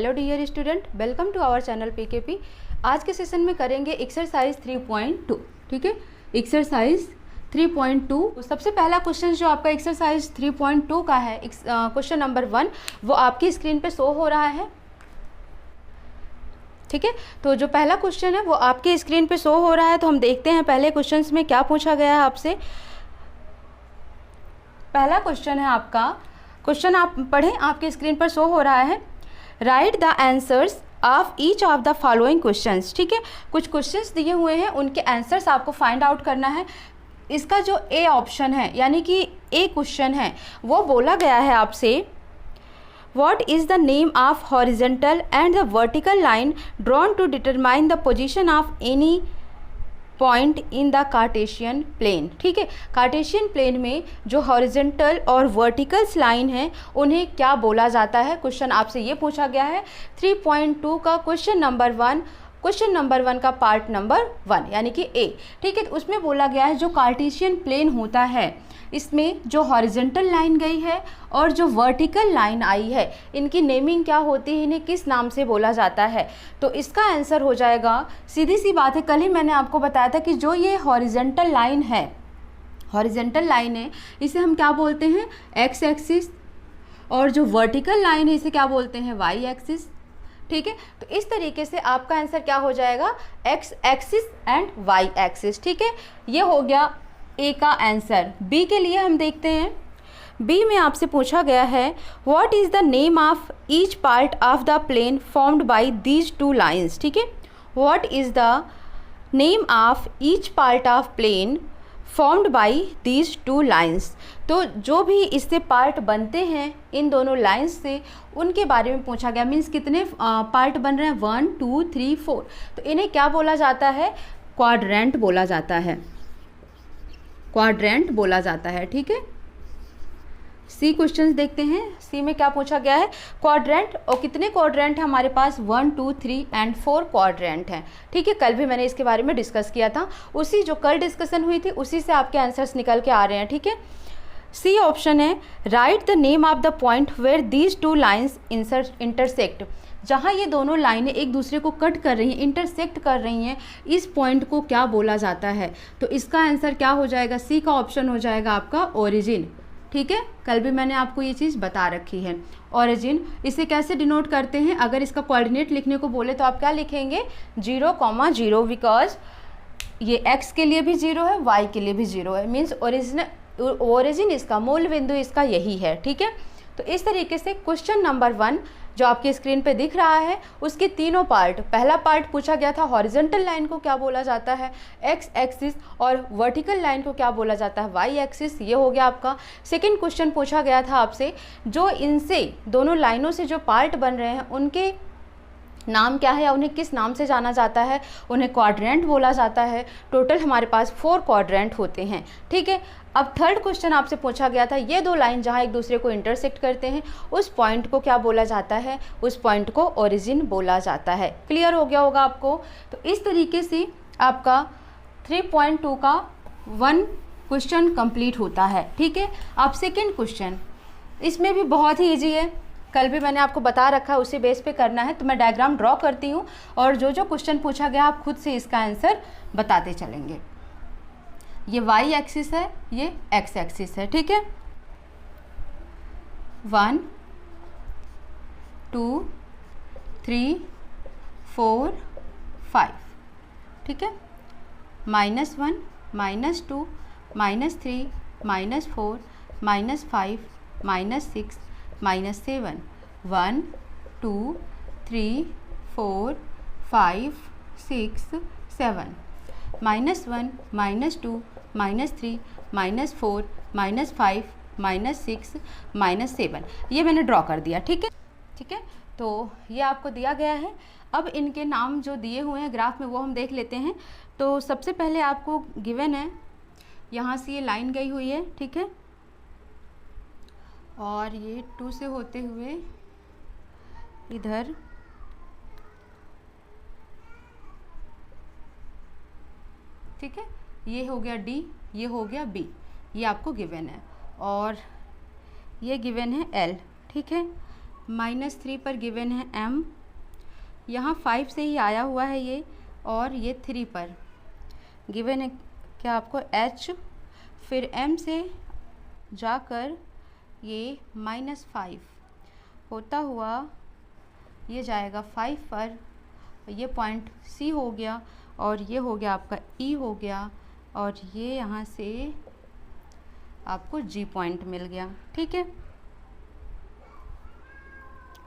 Hello dear student, welcome to our channel PKP. आज के session में करेंगे एक्सरसाइज 3.2। ठीक है, एक्सरसाइज 3.2। सबसे पहला क्वेश्चन जो आपका एक्सरसाइज 3.2 का है, क्वेश्चन नंबर 1, वो आपकी स्क्रीन पे शो हो रहा है। ठीक है, तो जो पहला क्वेश्चन है वो आपकी स्क्रीन पे शो हो रहा है। तो हम देखते हैं पहले क्वेश्चन में क्या पूछा गया है आपसे। पहला क्वेश्चन है आपका, क्वेश्चन आप पढ़ें, आपके स्क्रीन पर शो हो रहा है। Right the answers of each of the following questions. ठीक है, कुछ क्वेश्चंस दिए हुए हैं, उनके आंसर्स आपको फाइंड आउट करना है। इसका जो ए ऑप्शन है यानी कि ए क्वेश्चन है, वो बोला गया है आपसे what is the name of horizontal and the vertical line drawn to determine the position of any point in the Cartesian plane. ठीक है, कार्टेशियन प्लेन में जो हॉरिजेंटल और वर्टिकल्स लाइन है उन्हें क्या बोला जाता है। क्वेश्चन आपसे ये पूछा गया है 3.2 का क्वेश्चन नंबर 1, क्वेश्चन नंबर 1 का पार्ट नंबर 1 यानी कि ए। ठीक है, तो उसमें बोला गया है जो कार्टेशियन प्लेन होता है, इसमें जो हॉरिजेंटल लाइन गई है और जो वर्टिकल लाइन आई है, इनकी नेमिंग क्या होती है, इन्हें किस नाम से बोला जाता है। तो इसका आंसर हो जाएगा, सीधी सी बात है, कल ही मैंने आपको बताया था कि जो ये हॉरिजेंटल लाइन है, हॉरिजेंटल लाइन है, इसे हम क्या बोलते हैं, एक्स एक्सिस, और जो वर्टिकल लाइन है इसे क्या बोलते हैं, वाई एक्सिस। ठीक है, तो इस तरीके से आपका आंसर क्या हो जाएगा, X axis and Y axis. ठीक है, ये हो गया ए का आंसर। बी के लिए हम देखते हैं, बी में आपसे पूछा गया है what is the name of each part of the plane formed by these two lines. ठीक है, what is the name of each part of plane formed by these two lines. तो जो भी इससे पार्ट बनते हैं इन दोनों लाइंस से, उनके बारे में पूछा गया। मीन्स कितने पार्ट बन रहे हैं, 1 2 3 4। तो इन्हें क्या बोला जाता है, क्वाड्रेंट बोला जाता है, क्वाड्रेंट बोला जाता है। ठीक है, सी क्वेश्चंस देखते हैं। सी में क्या पूछा गया है, क्वाड्रेंट, और कितने क्वाड्रेंट हैं हमारे पास, 1 2 3 एंड 4 क्वाड्रेंट हैं। ठीक है, कल भी मैंने इसके बारे में डिस्कस किया था, उसी जो कल डिस्कशन हुई थी उसी से आपके आंसर्स निकल के आ रहे हैं। ठीक है, सी ऑप्शन है right the name of the point where these two lines intersect. जहाँ ये दोनों लाइनें एक दूसरे को कट कर रही हैं, इंटरसेक्ट कर रही हैं, इस पॉइंट को क्या बोला जाता है। तो इसका आंसर क्या हो जाएगा, सी का ऑप्शन हो जाएगा आपका ओरिजिन। ठीक है, कल भी मैंने आपको ये चीज़ बता रखी है, ओरिजिन। इसे कैसे डिनोट करते हैं, अगर इसका कोऑर्डिनेट लिखने को बोले तो आप क्या लिखेंगे, 0,0, बिकॉज ये एक्स के लिए भी 0 है, वाई के लिए भी 0 है। मीन्स ओरिजिन इसका, मूल बिंदु इसका यही है। ठीक है, तो इस तरीके से क्वेश्चन नंबर 1 जो आपकी स्क्रीन पे दिख रहा है, उसके तीनों पार्ट, पहला पार्ट पूछा गया था हॉरिजॉन्टल लाइन को क्या बोला जाता है, एक्स एक्सिस, और वर्टिकल लाइन को क्या बोला जाता है, वाई एक्सिस। ये हो गया आपका। सेकंड क्वेश्चन पूछा गया था आपसे, जो इनसे दोनों लाइनों से जो पार्ट बन रहे हैं उनके नाम क्या है या उन्हें किस नाम से जाना जाता है, उन्हें क्वाड्रेंट बोला जाता है। टोटल हमारे पास 4 क्वाड्रेंट होते हैं। ठीक है, अब थर्ड क्वेश्चन आपसे पूछा गया था, ये दो लाइन जहाँ एक दूसरे को इंटरसेक्ट करते हैं, उस पॉइंट को क्या बोला जाता है, उस पॉइंट को ओरिजिन बोला जाता है। क्लियर हो गया होगा आपको। तो इस तरीके से आपका 3.2 का 1 क्वेश्चन कंप्लीट होता है। ठीक है, अब सेकेंड क्वेश्चन, इसमें भी बहुत ही ईजी है, कल भी मैंने आपको बता रखा है, उसी बेस पे करना है। तो मैं डायग्राम ड्रॉ करती हूँ और जो जो क्वेश्चन पूछा गया आप खुद से इसका आंसर बताते चलेंगे। ये वाई एक्सिस है, ये एक्स एक्सिस है। ठीक है, 1 2 3 4 5। ठीक है, -1 -2 -3 -4 -5 -6 -7, 1 2 3 4 5 6 7, -1 -2 -3 -4 -5 -6 -7। ये मैंने ड्रॉ कर दिया। ठीक है, ठीक है, तो ये आपको दिया गया है। अब इनके नाम जो दिए हुए हैं ग्राफ में वो हम देख लेते हैं। तो सबसे पहले आपको गिवन है, यहाँ से ये लाइन गई हुई है। ठीक है, और ये 2 से होते हुए इधर ठीक है, ये हो गया डी, ये हो गया बी, ये आपको गिवन है, और ये गिवन है एल। ठीक है, -3 पर गिवन है m, यहाँ 5 से ही आया हुआ है ये, और ये 3 पर गिवन है क्या आपको h, फिर m से जाकर ये -5 होता हुआ ये जाएगा 5 पर, ये पॉइंट C हो गया, और ये हो गया आपका E हो गया, और ये यहाँ से आपको G पॉइंट मिल गया। ठीक है,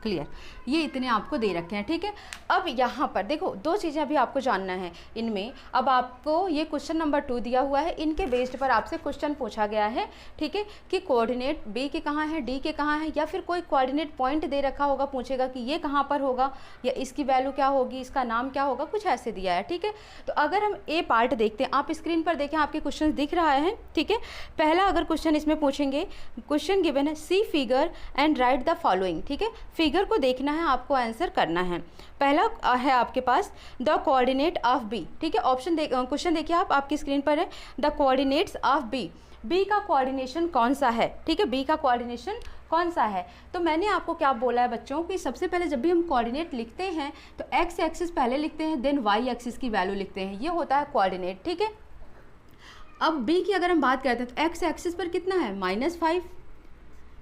क्लियर, ये इतने आपको दे रखे हैं। ठीक है, अब यहाँ पर देखो दो चीज़ें अभी आपको जानना है इनमें। अब आपको ये क्वेश्चन नंबर 2 दिया हुआ है, इनके बेस्ड पर आपसे क्वेश्चन पूछा गया है। ठीक है, कि कोऑर्डिनेट B के कहाँ है, D के कहाँ है, या फिर कोई कोऑर्डिनेट पॉइंट दे रखा होगा, पूछेगा कि ये कहाँ पर होगा, या इसकी वैल्यू क्या होगी, इसका नाम क्या होगा, कुछ ऐसे दिया है। ठीक है, तो अगर हम ए पार्ट देखते हैं, आप स्क्रीन पर देखें, आपके क्वेश्चन दिख रहा है। ठीक है, पहला अगर क्वेश्चन इसमें पूछेंगे, क्वेश्चन गिवन है see figure and write the following. ठीक है, फिगर को देखना है, आपको आंसर करना है। पहला है आपके पास द कोऑर्डिनेट ऑफ बी। ठीक है, क्वेश्चन देखिए आप, आपकी स्क्रीन पर है, the coordinates of B, B का कोऑर्डिनेशन कौन सा है। ठीक है, बी का कोऑर्डिनेशन कौन सा है। तो मैंने आपको क्या बोला है बच्चों कि सबसे पहले जब भी हम कोऑर्डिनेट लिखते हैं तो एक्स एक्सिस पहले लिखते हैं, देन वाई एक्सिस की वैल्यू लिखते हैं, ये होता है कोऑर्डिनेट। ठीक है, अब बी की अगर हम बात करते हैं तो एक्स एक्सिस पर कितना है, -5।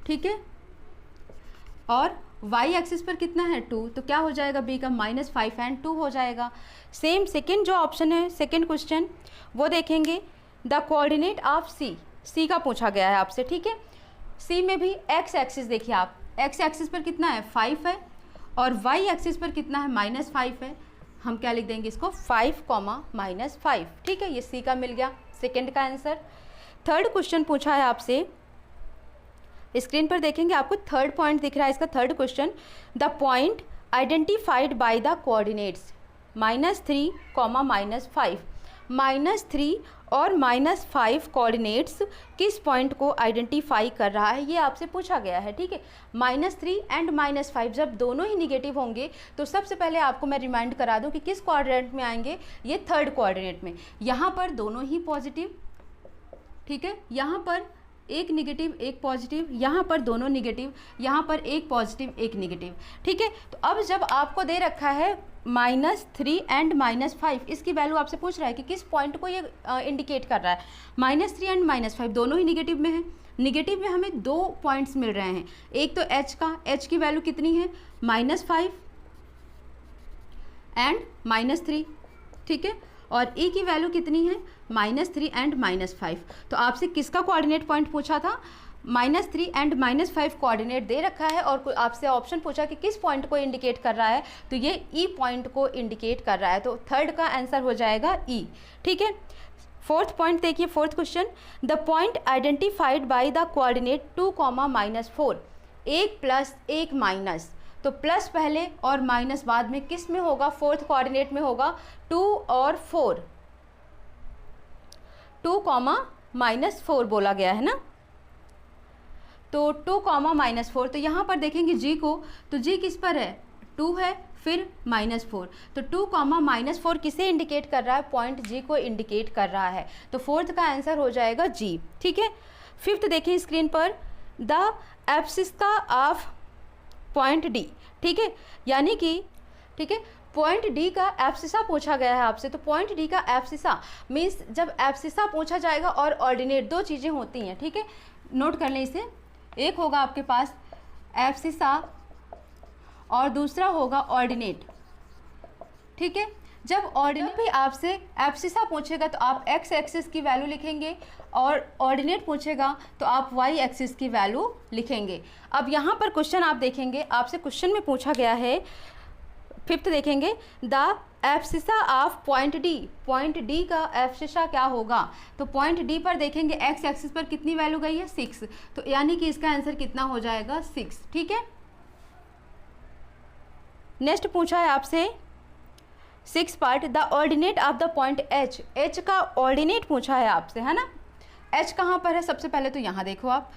ठीक है, और y एक्सिस पर कितना है, 2, तो क्या हो जाएगा b का -5 एंड 2 हो जाएगा। सेम सेकंड जो ऑप्शन है, सेकंड क्वेश्चन वो देखेंगे, द कोऑर्डिनेट ऑफ c का पूछा गया है आपसे। ठीक है, c में भी x एक्सिस देखिए आप, x एक्सिस पर कितना है, 5 है, और y एक्सिस पर कितना है, -5 है। हम क्या लिख देंगे इसको, 5, -5। ठीक है, ये c का मिल गया, सेकेंड का आंसर। थर्ड क्वेश्चन पूछा है आपसे, स्क्रीन पर देखेंगे, आपको थर्ड पॉइंट दिख रहा है इसका, third question, the point identified by the coordinates -3, -5। -3 और -5 कोऑर्डिनेट्स किस पॉइंट को आइडेंटिफाई कर रहा है, ये आपसे पूछा गया है। ठीक है, -3 एंड -5 जब दोनों ही निगेटिव होंगे तो सबसे पहले आपको मैं रिमाइंड करा दूं कि किस कोऑर्डिनेट में आएंगे, ये थर्ड कोऑर्डिनेट में। यहाँ पर दोनों ही पॉजिटिव, ठीक है, यहाँ पर एक निगेटिव एक पॉजिटिव, यहाँ पर दोनों निगेटिव, यहाँ पर एक पॉजिटिव एक निगेटिव। ठीक है, तो अब जब आपको दे रखा है -3 एंड -5, इसकी वैल्यू आपसे पूछ रहा है कि किस पॉइंट को ये इंडिकेट कर रहा है। -3 एंड -5 दोनों ही निगेटिव में है, निगेटिव में हमें 2 पॉइंट्स मिल रहे हैं, एक तो h का, h की वैल्यू कितनी है, -5 एंड -3। ठीक है, और e की वैल्यू कितनी है, -3 एंड -5। तो आपसे किसका कोऑर्डिनेट पॉइंट पूछा था, -3 एंड -5 कोऑर्डिनेट दे रखा है, और आपसे ऑप्शन पूछा कि किस पॉइंट को इंडिकेट कर रहा है, तो ये ई पॉइंट को इंडिकेट कर रहा है, तो थर्ड का आंसर हो जाएगा ई। ठीक है, फोर्थ पॉइंट देखिए, fourth question, the point identified by the coordinate 2, -4, 1 plus 1 minus, तो प्लस पहले और माइनस बाद में, किस में होगा, फोर्थ कोऑर्डिनेट में होगा, 2 और 4, 2, -4 बोला गया है ना, तो 2, -4, तो यहाँ पर देखेंगे जी को, तो जी किस पर है, 2 है, फिर -4, तो 2, -4 किसे इंडिकेट कर रहा है, पॉइंट जी को इंडिकेट कर रहा है, तो फोर्थ का आंसर हो जाएगा जी। ठीक है, फिफ्थ देखिए स्क्रीन पर, the abscissa of point D. ठीक है, यानी कि, ठीक है, पॉइंट डी का एब्सिस्सा पूछा गया है आपसे, तो पॉइंट डी का एब्सिस्सा मीन्स जब एब्सिस्सा पूछा जाएगा और ऑर्डिनेट, दो चीज़ें होती हैं। ठीक है, नोट कर लें इसे, एक होगा आपके पास एब्सिस्सा और दूसरा होगा ऑर्डिनेट। ठीक है, जब ऑर्डिनेट भी आपसे एब्सिस्सा पूछेगा तो आप एक्स एक्सिस की वैल्यू लिखेंगे, और ऑर्डिनेट पूछेगा तो आप वाई एक्सिस की वैल्यू लिखेंगे। अब यहाँ पर क्वेश्चन आप देखेंगे, आपसे क्वेश्चन में पूछा गया है, फिफ्थ देखेंगे, the abscissa of point D, point D का एब्सिस्सा क्या होगा, तो पॉइंट डी पर देखेंगे एक्स एक्सिस पर कितनी वैल्यू गई है, 6, तो यानी कि इसका आंसर कितना हो जाएगा, 6। ठीक है, नेक्स्ट पूछा है आपसे 6 part, the ordinate of the point H, H का ऑर्डिनेट पूछा है आपसे, है ना। एच कहाँ पर है, सबसे पहले तो यहाँ देखो आप,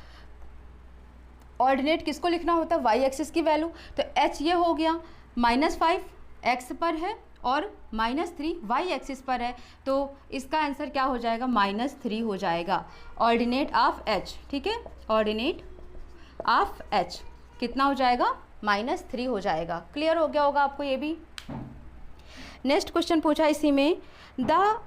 ऑर्डिनेट किसको लिखना होता है, वाई एक्सिस की वैल्यू, तो एच ये हो गया, -5 एक्स पर है और -3 वाई एक्सिस पर है, तो इसका आंसर क्या हो जाएगा, -3 हो जाएगा, ऑर्डिनेट ऑफ एच। ठीक है, ऑर्डिनेट ऑफ एच कितना हो जाएगा, -3 हो जाएगा। क्लियर हो गया होगा आपको ये भी। नेक्स्ट क्वेश्चन पूछा इसी में, the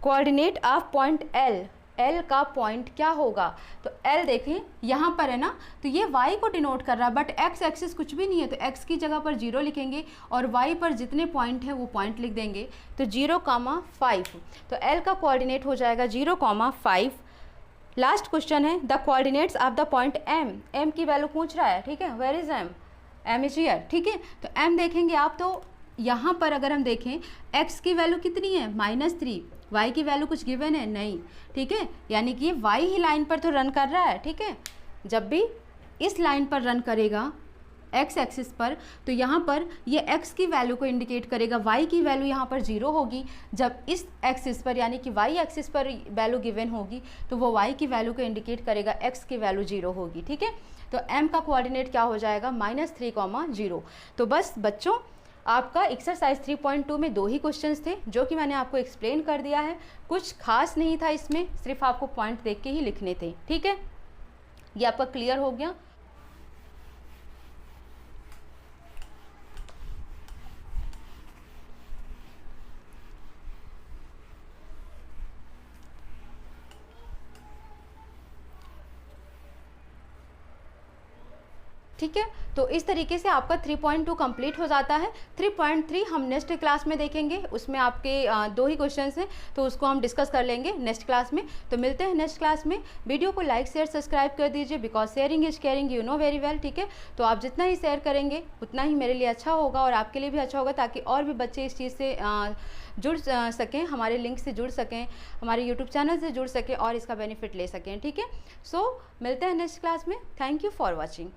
coordinate of point L, L का पॉइंट क्या होगा। तो एल देखें यहाँ पर है ना, तो ये y को डिनोट कर रहा है, बट x एक्सिस कुछ भी नहीं है, तो x की जगह पर 0 लिखेंगे और y पर जितने पॉइंट हैं वो पॉइंट लिख देंगे। तो 0,5, तो एल का कोऑर्डिनेट हो जाएगा 0,5। लास्ट क्वेश्चन है, the coordinates of the point m, m की वैल्यू पूछ रहा है, ठीक है, where is m, m is here, ठीक है। तो m देखेंगे आप, तो यहाँ पर अगर हम देखें x की वैल्यू कितनी है -3, y की वैल्यू कुछ गिवन है नहीं, ठीक है, यानी कि ये y ही लाइन पर तो रन कर रहा है, ठीक है। जब भी इस लाइन पर रन करेगा x एक्सिस पर, तो यहाँ पर ये x की वैल्यू को इंडिकेट करेगा, y की वैल्यू यहाँ पर 0 होगी। जब इस एक्सिस पर यानी कि y एक्सिस पर वैल्यू गिवन होगी तो वो y की वैल्यू को इंडिकेट करेगा, x की वैल्यू 0 होगी, ठीक है। तो m का कोऑर्डिनेट क्या हो जाएगा -3,0। तो बस बच्चों, आपका एक्सरसाइज 3.2 में 2 ही क्वेश्चंस थे जो कि मैंने आपको एक्सप्लेन कर दिया है। कुछ खास नहीं था इसमें, सिर्फ आपको पॉइंट देख के ही लिखने थे, ठीक है। ये आपका क्लियर हो गया। ठीक है, तो इस तरीके से आपका 3.2 कंप्लीट हो जाता है। 3.3 हम नेक्स्ट क्लास में देखेंगे, उसमें आपके 2 ही क्वेश्चंस हैं, तो उसको हम डिस्कस कर लेंगे नेक्स्ट क्लास में। तो मिलते हैं नेक्स्ट क्लास में। वीडियो को लाइक शेयर सब्सक्राइब कर दीजिए, because sharing is caring, you know very well, ठीक है। तो आप जितना ही शेयर करेंगे उतना ही मेरे लिए अच्छा होगा और आपके लिए भी अच्छा होगा, ताकि और भी बच्चे इस चीज़ से जुड़ सकें, हमारे लिंक से जुड़ सकें, हमारे यूट्यूब चैनल से जुड़ सकें और इसका बेनिफिट ले सकें, ठीक है। सो मिलते हैं नेक्स्ट क्लास में। Thank you for watching.